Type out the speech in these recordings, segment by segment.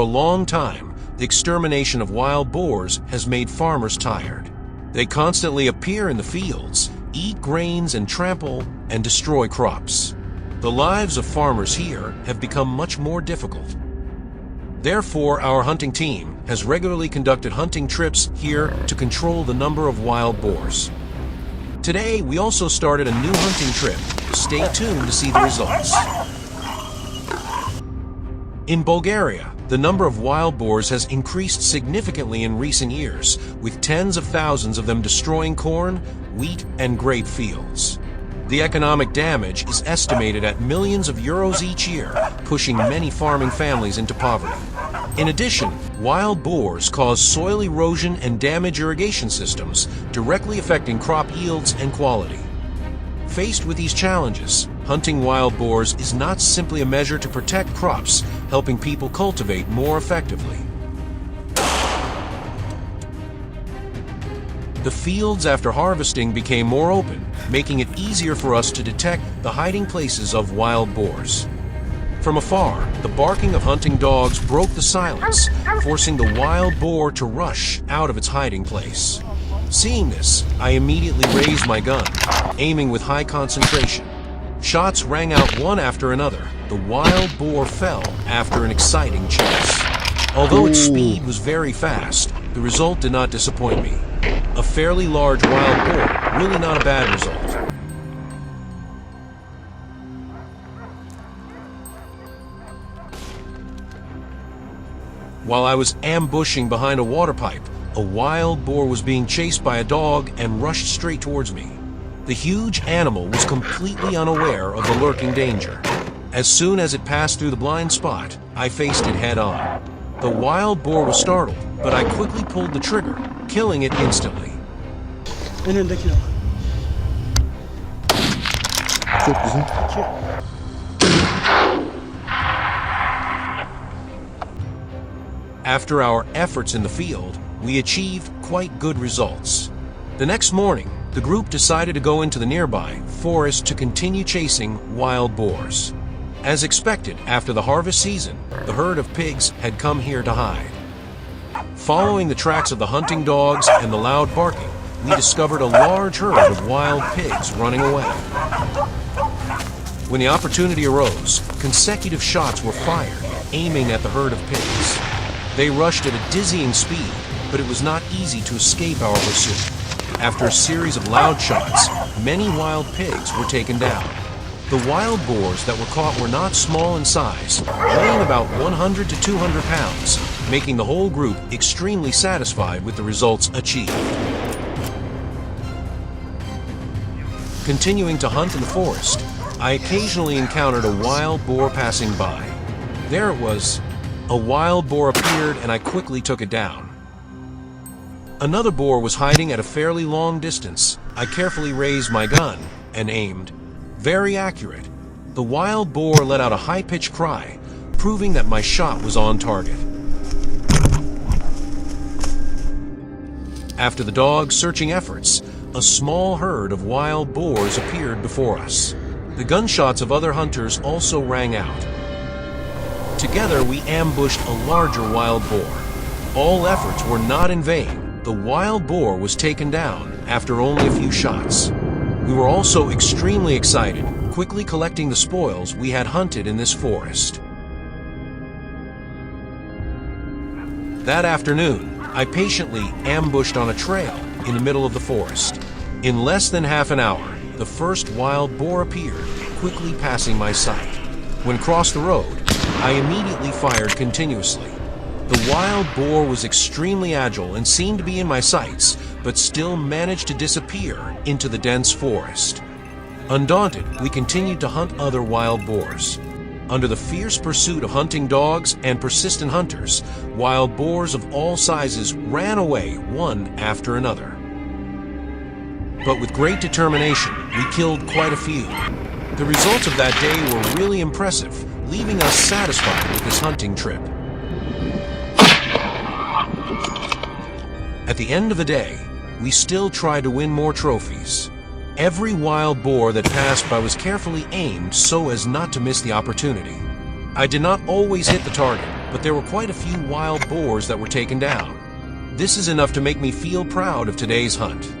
a long time, the extermination of wild boars has made farmers tired. They constantly appear in the fields, eat grains and trample and destroy crops. The lives of farmers here have become much more difficult. Therefore, our hunting team has regularly conducted hunting trips here to control the number of wild boars. Today, we also started a new hunting trip. Stay tuned to see the results. In Bulgaria, the number of wild boars has increased significantly in recent years, with tens of thousands of them destroying corn, wheat, and grape fields. The economic damage is estimated at millions of euros each year, pushing many farming families into poverty. In addition, wild boars cause soil erosion and damage irrigation systems, directly affecting crop yields and quality. Faced with these challenges, hunting wild boars is not simply a measure to protect crops, helping people cultivate more effectively. The fields after harvesting became more open, making it easier for us to detect the hiding places of wild boars. From afar, the barking of hunting dogs broke the silence, forcing the wild boar to rush out of its hiding place. Seeing this, I immediately raised my gun, aiming with high concentration. Shots rang out one after another. The wild boar fell after an exciting chase. Although its speed was very fast, the result did not disappoint me. A fairly large wild boar, really not a bad result. While I was ambushing behind a water pipe, a wild boar was being chased by a dog and rushed straight towards me. The huge animal was completely unaware of the lurking danger. As soon as it passed through the blind spot, I faced it head-on. The wild boar was startled, but I quickly pulled the trigger, killing it instantly. Çok güzel. After our efforts in the field, we achieved quite good results. The next morning, the group decided to go into the nearby forest to continue chasing wild boars. As expected, after the harvest season, the herd of pigs had come here to hide. Following the tracks of the hunting dogs and the loud barking, we discovered a large herd of wild pigs running away. When the opportunity arose, consecutive shots were fired, aiming at the herd of pigs. They rushed at a dizzying speed, but it was not easy to escape our pursuit. After a series of loud shots, many wild pigs were taken down. The wild boars that were caught were not small in size, weighing about 100 to 200 pounds, making the whole group extremely satisfied with the results achieved. Continuing to hunt in the forest, I occasionally encountered a wild boar passing by. There it was. A wild boar appeared and I quickly took it down. Another boar was hiding at a fairly long distance. I carefully raised my gun and aimed. Very accurate. The wild boar let out a high-pitched cry, proving that my shot was on target. After the dog's searching efforts, a small herd of wild boars appeared before us. The gunshots of other hunters also rang out. Together, we ambushed a larger wild boar. All efforts were not in vain. The wild boar was taken down after only a few shots. We were also extremely excited, quickly collecting the spoils we had hunted in this forest. That afternoon, I patiently ambushed on a trail in the middle of the forest. In less than half an hour, the first wild boar appeared, quickly passing my sight. When across the road, I immediately fired continuously. The wild boar was extremely agile and seemed to be in my sights, but still managed to disappear into the dense forest. Undaunted, we continued to hunt other wild boars. Under the fierce pursuit of hunting dogs and persistent hunters, wild boars of all sizes ran away one after another. But with great determination, we killed quite a few. The results of that day were really impressive, leaving us satisfied with this hunting trip. At the end of the day, we still tried to win more trophies. Every wild boar that passed by was carefully aimed so as not to miss the opportunity. I did not always hit the target, but there were quite a few wild boars that were taken down. This is enough to make me feel proud of today's hunt.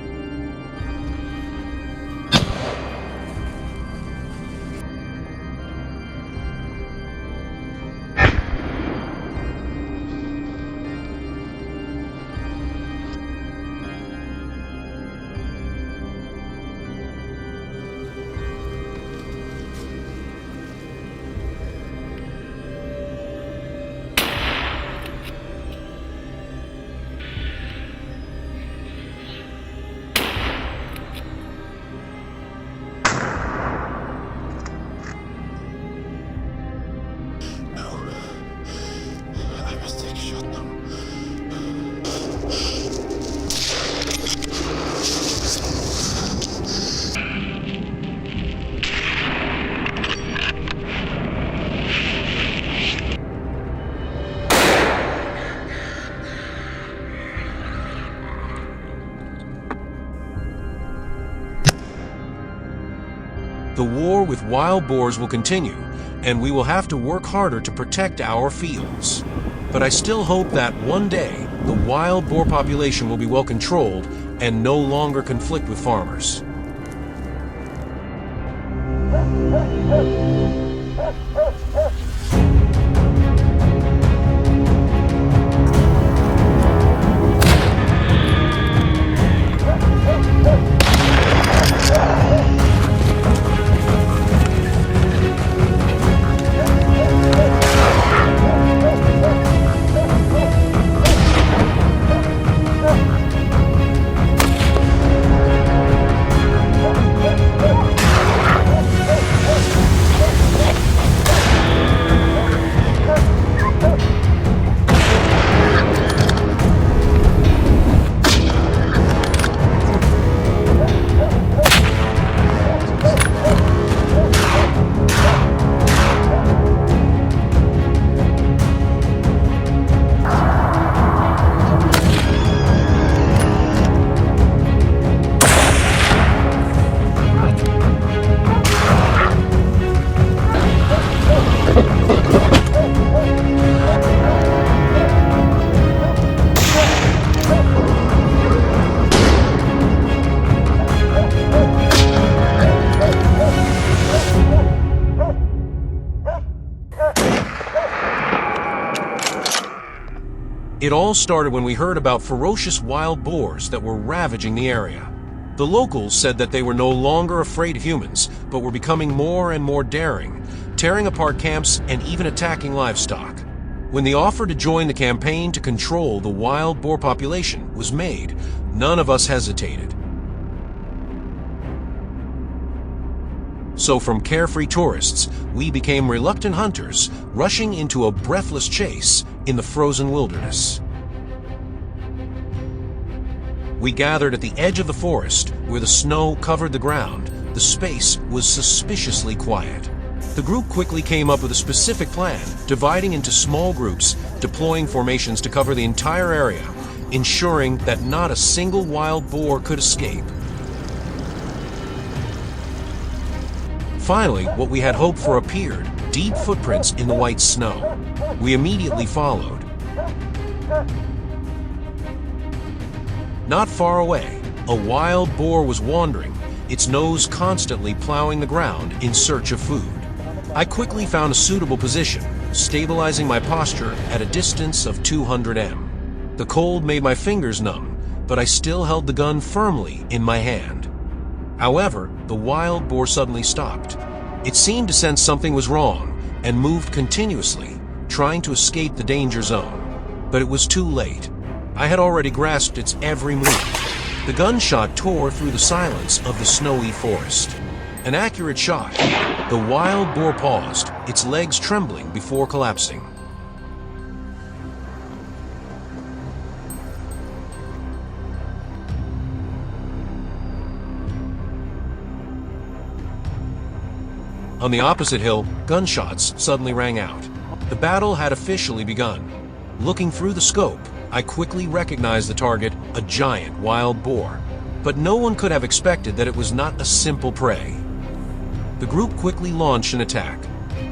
I must take a shot now. The war with wild boars will continue, and we will have to work harder to protect our fields. But I still hope that one day, the wild boar population will be well controlled and no longer conflict with farmers. It all started when we heard about ferocious wild boars that were ravaging the area. The locals said that they were no longer afraid of humans, but were becoming more and more daring, tearing apart camps and even attacking livestock. When the offer to join the campaign to control the wild boar population was made, none of us hesitated. So from carefree tourists, we became reluctant hunters, rushing into a breathless chase in the frozen wilderness. We gathered at the edge of the forest, where the snow covered the ground. The space was suspiciously quiet. The group quickly came up with a specific plan, dividing into small groups, deploying formations to cover the entire area, ensuring that not a single wild boar could escape. Finally, what we had hoped for appeared, deep footprints in the white snow. We immediately followed. Not far away, a wild boar was wandering, its nose constantly plowing the ground in search of food. I quickly found a suitable position, stabilizing my posture at a distance of 200 m. The cold made my fingers numb, but I still held the gun firmly in my hand. However, the wild boar suddenly stopped. It seemed to sense something was wrong and moved continuously, trying to escape the danger zone. But it was too late. I had already grasped its every move. The gunshot tore through the silence of the snowy forest. An accurate shot. The wild boar paused, its legs trembling before collapsing. On the opposite hill, gunshots suddenly rang out. The battle had officially begun. Looking through the scope, I quickly recognized the target, a giant wild boar. But no one could have expected that it was not a simple prey. The group quickly launched an attack.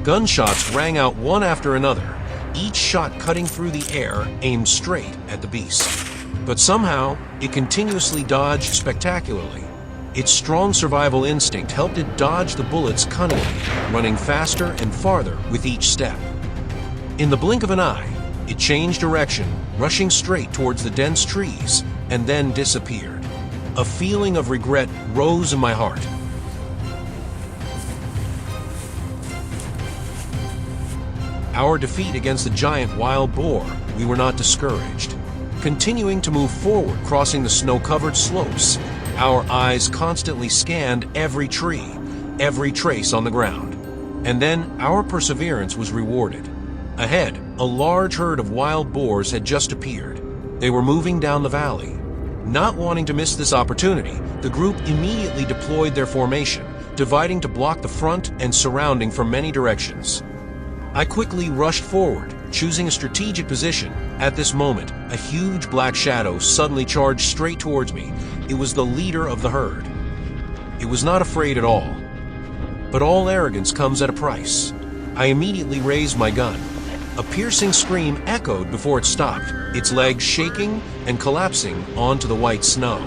Gunshots rang out one after another, each shot cutting through the air aimed straight at the beast. But somehow, it continuously dodged spectacularly. Its strong survival instinct helped it dodge the bullets cunningly, running faster and farther with each step. In the blink of an eye, it changed direction, rushing straight towards the dense trees, and then disappeared. A feeling of regret rose in my heart. Our defeat against the giant wild boar, we were not discouraged. Continuing to move forward, crossing the snow-covered slopes, our eyes constantly scanned every tree, every trace on the ground. And then our perseverance was rewarded. Ahead, a large herd of wild boars had just appeared. They were moving down the valley. Not wanting to miss this opportunity, the group immediately deployed their formation, dividing to block the front and surrounding from many directions. I quickly rushed forward, choosing a strategic position. At this moment, a huge black shadow suddenly charged straight towards me. It was the leader of the herd. It was not afraid at all. But all arrogance comes at a price. I immediately raised my gun. A piercing scream echoed before it stopped, its legs shaking and collapsing onto the white snow.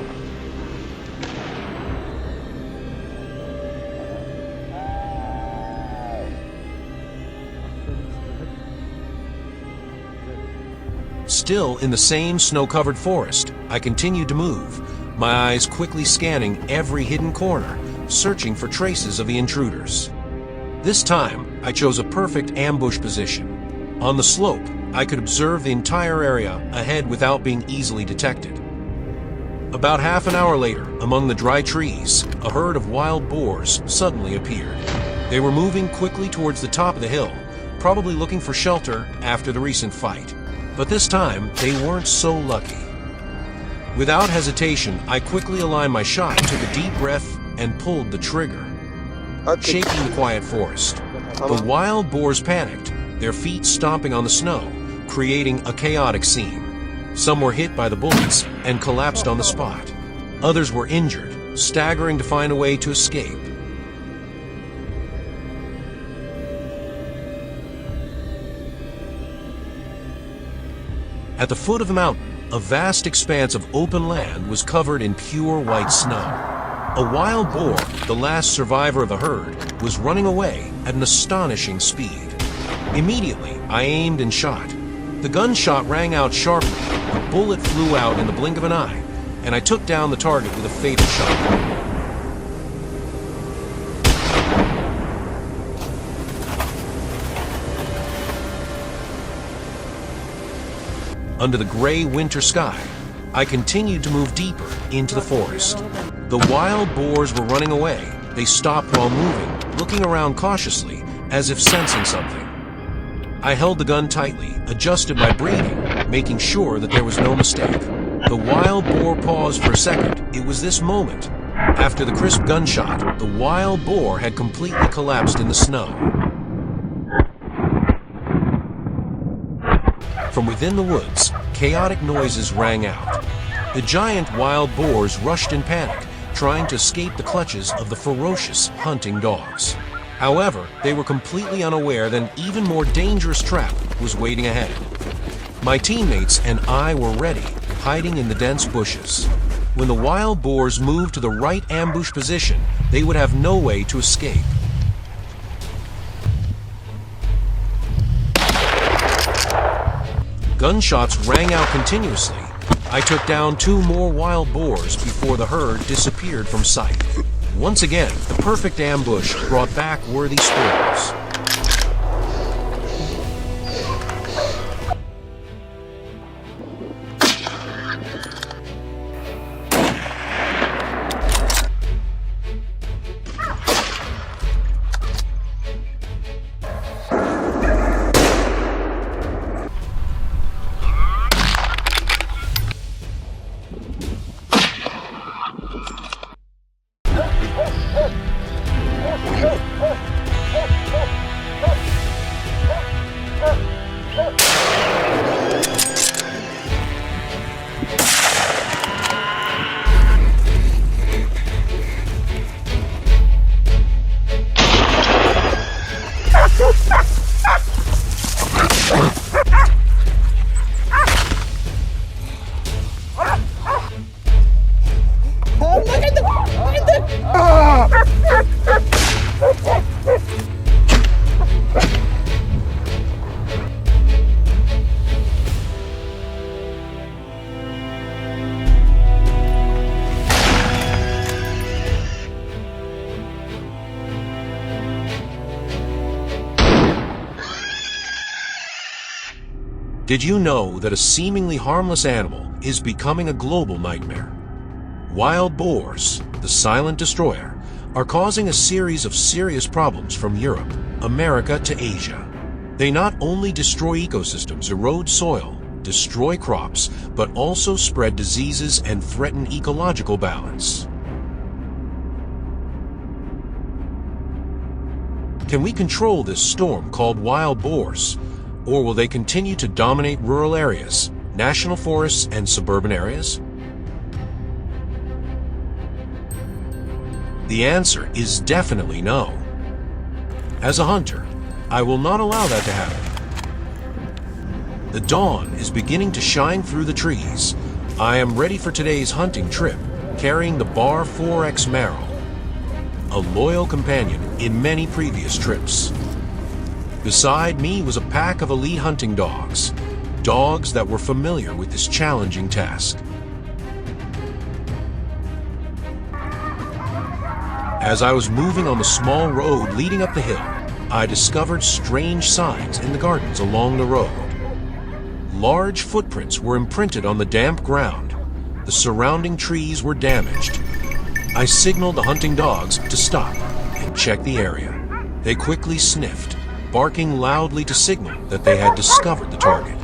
Still in the same snow-covered forest, I continued to move, my eyes quickly scanning every hidden corner, searching for traces of the intruders. This time, I chose a perfect ambush position. On the slope, I could observe the entire area ahead without being easily detected. About half an hour later, among the dry trees, a herd of wild boars suddenly appeared. They were moving quickly towards the top of the hill, probably looking for shelter after the recent fight. But this time, they weren't so lucky. Without hesitation, I quickly aligned my shot, took a deep breath, and pulled the trigger. Shaking the quiet forest, the wild boars panicked, their feet stomping on the snow, creating a chaotic scene. Some were hit by the bullets and collapsed on the spot. Others were injured, staggering to find a way to escape. At the foot of the mountain, a vast expanse of open land was covered in pure white snow. A wild boar, the last survivor of the herd, was running away at an astonishing speed. Immediately, I aimed and shot. The gunshot rang out sharply, a bullet flew out in the blink of an eye, and I took down the target with a fatal shot. Under the gray winter sky, I continued to move deeper into the forest. The wild boars were running away. They stopped while moving, looking around cautiously, as if sensing something. I held the gun tightly, adjusted my breathing, making sure that there was no mistake. The wild boar paused for a second. It was this moment. After the crisp gunshot, the wild boar had completely collapsed in the snow. From within the woods, chaotic noises rang out. The giant wild boars rushed in panic, trying to escape the clutches of the ferocious hunting dogs. However, they were completely unaware that an even more dangerous trap was waiting ahead. My teammates and I were ready, hiding in the dense bushes. When the wild boars moved to the right ambush position, they would have no way to escape. Gunshots rang out continuously. I took down 2 more wild boars before the herd disappeared from sight. Once again, the perfect ambush brought back worthy spoils. Did you know that a seemingly harmless animal is becoming a global nightmare? Wild boars, the silent destroyer, are causing a series of serious problems from Europe, America to Asia. They not only destroy ecosystems, erode soil, destroy crops, but also spread diseases and threaten ecological balance. Can we control this storm called wild boars? Or will they continue to dominate rural areas, national forests, and suburban areas? The answer is definitely no. As a hunter, I will not allow that to happen. The dawn is beginning to shine through the trees. I am ready for today's hunting trip, carrying the Boar 4X Marrow, a loyal companion in many previous trips. Beside me was a pack of elite hunting dogs, dogs that were familiar with this challenging task. As I was moving on the small road leading up the hill, I discovered strange signs in the gardens along the road. Large footprints were imprinted on the damp ground. The surrounding trees were damaged. I signaled the hunting dogs to stop and check the area. They quickly sniffed, barking loudly to signal that they had discovered the target.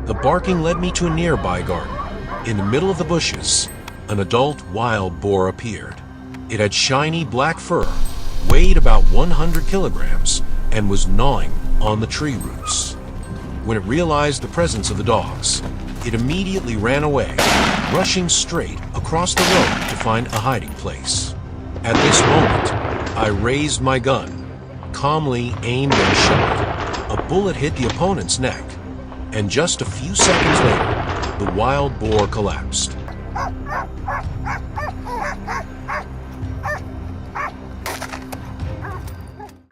The barking led me to a nearby garden. In the middle of the bushes, an adult wild boar appeared. It had shiny black fur, weighed about 100 kilograms, and was gnawing on the tree roots. When it realized the presence of the dogs, it immediately ran away, rushing straight across the road to find a hiding place. At this moment, I raised my gun, calmly aimed and shot. A bullet hit the opponent's neck, and just a few seconds later, the wild boar collapsed.